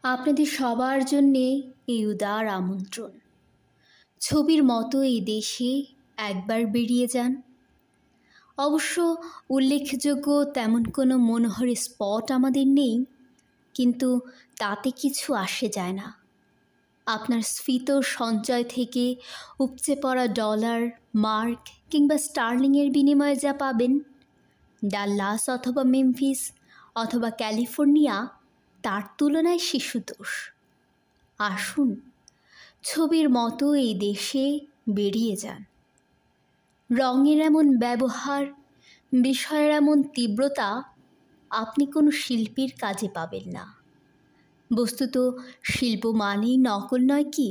আপনাদের সবার জন্যে এই উদার আমন্ত্রণ। ছবির মতো এই দেশে একবার বেরিয়ে যান। অবশ্য উল্লেখযোগ্য তেমন কোনো মনোহর স্পট আমাদের নেই, কিন্তু তাতে কিছু আসে যায় না। আপনার স্ফীত সঞ্চয় থেকে উপচে পড়া ডলার, মার্ক কিংবা স্টার্লিংয়ের বিনিময়ে যা পাবেন, ডাল্লাস অথবা মেমফিস অথবা ক্যালিফোর্নিয়া তার তুলনায় শিশুতোষ। আসুন, ছবির মতো এই দেশে বেরিয়ে যান। রঙের এমন ব্যবহার, বিষয়ের এমন তীব্রতা আপনি কোনো শিল্পীর কাজে পাবেন না। বস্তুত শিল্প মানেই নকল নয় কি?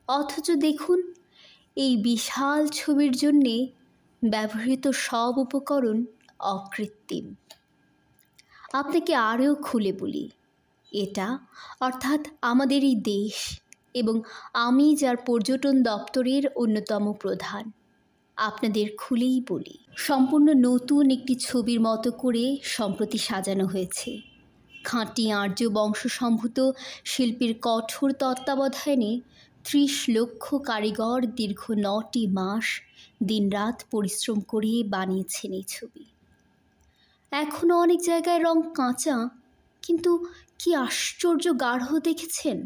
অথচ দেখুন, এই বিশাল ছবির জন্যে ব্যবহৃত সব উপকরণ অকৃত্রিম। আপনাকে আরও খুলে বলি, এটা অর্থাৎ আমাদের এই দেশ এবং আমি যার পর্যটন দপ্তরের অন্যতম প্রধান, আপনাদের খুলেই বলি, সম্পূর্ণ নতুন একটি ছবির মতো করে সম্প্রতি সাজানো হয়েছে। খাঁটি আর্য বংশসম্ভূত শিল্পীর কঠোর তত্ত্বাবধানে ৩০ লক্ষ কারিগর দীর্ঘ ৯টি মাস দিনরাত পরিশ্রম করে বানিয়েছেন এই ছবি। এখনও অনেক জায়গায় রং কাঁচা, কিন্তু কি আশ্চর্য গাঢ় দেখেছেন?